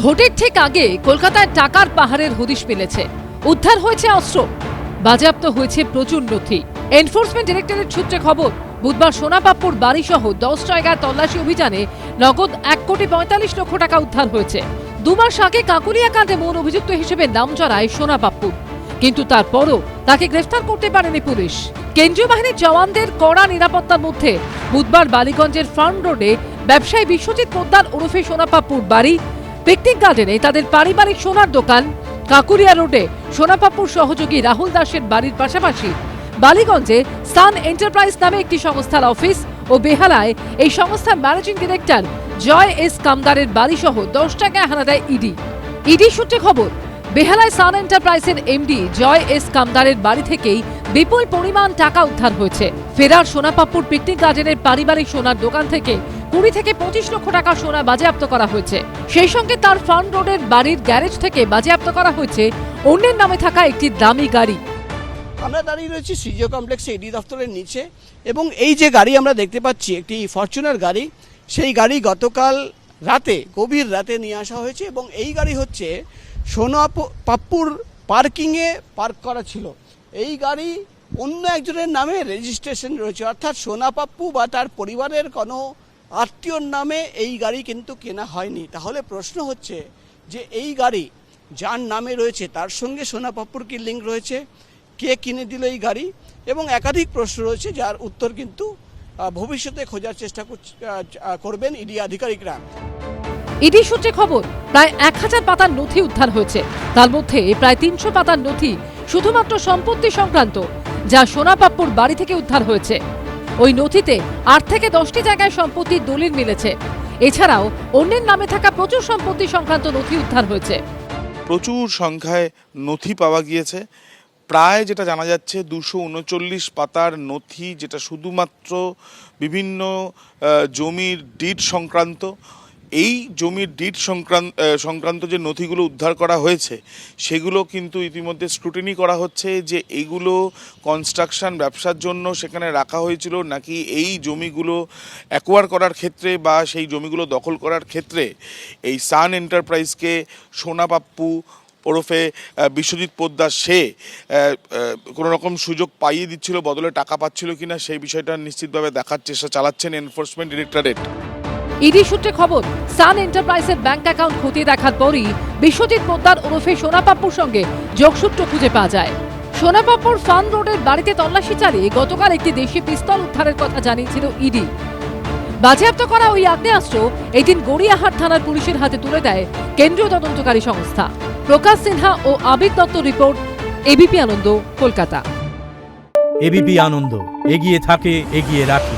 ভোটের ঠিক আগে কলকাতায় টাকার পাহাড়ের হদিশ মিলেছে। উদ্ধার হয়েছে অস্ত্র, বাজেয়াপ্ত হয়েছে প্রচুর নথি। এনফোর্সমেন্ট ডিরেক্টরেট সূত্রে খবর, বুধবার সোনাপাপ্পুর বাড়ি সহ 10 জায়গায় তল্লাশি অভিযানে নগদ 1,45,00,000 টাকা উদ্ধার হয়েছে। 2 মাস আগে কাকুলিয়া কাণ্ডে মূল অভিযুক্ত হিসেবে নাম জড়ায় সোনাপাপ্পু, কিন্তু তারপরও তাকে গ্রেফতার করতে পারেনি পুলিশ। কেন্দ্রীয় বাহিনীর জওয়ানদের কড়া নিরাপত্তার মধ্যে বুধবার বালিগঞ্জের ফার্ম রোডে ব্যবসায়ী বিশ্বজিৎ পোদ্দার ওরফে সোনাপাপ্পুর বাড়ি, পিকনিক গার্ডেনে তাদের পারিবারিক সোনার দোকান, কাকুরিয়া রোডে সোনাপাপ্পুর সহযোগী রাহুল দাসের বাড়ির পাশাপাশি বালিগঞ্জে সান এন্টারপ্রাইজ নামে একটি সংস্থার অফিস ও বেহালায় এই সংস্থার ম্যানেজিং ডিরেক্টর জয় এস কামদারের বাড়ি সহ 10 জায়গায় হানা দেয় ইডি। ইডি সূত্রে খবর, বেহালায় সান এন্টারপ্রাইজের এমডি জয় এস কামদারের বাড়ি থেকেই বিপুল পরিমাণ টাকা উদ্ধার হয়েছে। ফেরার সোনাপাপ্পুর পিকনিক গার্ডেনের পারিবারিক সোনার দোকান থেকে 20 থেকে 25 লক্ষ টাকা সোনা বাজেয়াপ্ত করা হয়েছে। সেই সঙ্গে তার ফার্ম রোডের বাড়ির গ্যারেজ থেকে বাজেয়াপ্ত করা হয়েছে অন্যের নামে থাকা একটি দামি গাড়ি। আমরা দাঁড়িয়ে রয়েছি সিজিও কমপ্লেক্সে ইডি দফতরের নিচে, এবং এই যে গাড়ি আমরা দেখতে পাচ্ছি একটি ফরচুনার গাড়ি, সেই গাড়ি গতকাল রাতে গভীর রাতে নিয়ে আসা হয়েছে এবং এই গাড়ি হচ্ছে সোনাপাপ্পুর পার্কিংয়ে পার্ক করা ছিল। এই গাড়ি অন্য একজনের নামে রেজিস্ট্রেশন রয়েছে, অর্থাৎ সোনাপাপ্পু বা তার পরিবারের কোনো আত্মীয়র নামে এই গাড়ি কিন্তু কেনা হয়নি। তাহলে প্রশ্ন হচ্ছে যে এই গাড়ি যার নামে রয়েছে তার সঙ্গে সোনাপাপ্পুর কি লিঙ্ক রয়েছে, কে কিনে দিল এই গাড়ি, এবং একাধিক প্রশ্ন রয়েছে যার উত্তর কিন্তু ভবিষ্যতে খোঁজার চেষ্টা করবেন ইডি আধিকারিকরা। ইডি সূত্রে খবর, প্রায় 1000 পাতার নথি উদ্ধার হয়েছে। তার মধ্যে প্রায় 300 পাতার নথি শুধুমাত্র সম্পত্তি সংক্রান্ত, যা সোনাপাপ্পুর বাড়ি থেকে উদ্ধার হয়েছে। ওই নথিতে 8 থেকে 10টি জায়গায় সম্পত্তির দলিল মিলেছে। এছাড়াও অন্যের নামে থাকা প্রচুর সম্পত্তি সংক্রান্ত নথি উদ্ধার হয়েছে। প্রচুর সংখ্যায় নথি পাওয়া গিয়েছে। প্রায় যেটা জানা যাচ্ছে 239 পাতার নথি, যেটা শুধুমাত্র বিভিন্ন জমির ডিড সংক্রান্ত। এই জমির ডিড সংক্রান্ত যে নথিগুলো উদ্ধার করা হয়েছে সেগুলো কিন্তু ইতিমধ্যে স্ক্রুটিনি করা হচ্ছে যে এইগুলো কনস্ট্রাকশন ব্যবসার জন্য সেখানে রাখা হয়েছিল, নাকি এই জমিগুলো অ্যাকোয়ার করার ক্ষেত্রে বা সেই জমিগুলো দখল করার ক্ষেত্রে এই সান এন্টারপ্রাইজকে সোনাপাপ্পু ওরফে বিশ্বজিৎ পোদ্দার সে কোনো রকম সুযোগ পাইয়ে দিচ্ছিল, বদলে টাকা পাচ্ছিল কিনা সেই বিষয়টা নিশ্চিতভাবে দেখার চেষ্টা চালাচ্ছেন এনফোর্সমেন্ট ডিরেক্টরেট। ইডি সূত্রে খবর, সান এন্টারপ্রাইজের ব্যাংক অ্যাকাউন্ট খতিয়ে দেখার পরই বিশ্বজিৎ পোদ্দার ওরফে সোনাপাপ্পুর সঙ্গে যোগসূত্র খুঁজে পাওয়া যায়। সোনাপাপ্পুর ফার্ম রোডের বাড়িতে তল্লাশি চালিয়ে গতকাল একটি দেশি পিস্তল উদ্ধারের কথা জানিয়েছিল ইডি। বাজেয়াপ্ত করা ওই আগ্নেয়াস্ত্র এদিন গড়িয়াহাট থানার পুলিশের হাতে তুলে দেয় কেন্দ্রীয় তদন্তকারী সংস্থা। প্রকাশ সিনহা ও আবির দত্ত রিপোর্ট, এবিপি আনন্দ, কলকাতা। এবিপি আনন্দ, এগিয়ে থাকে, এগিয়ে রাখে।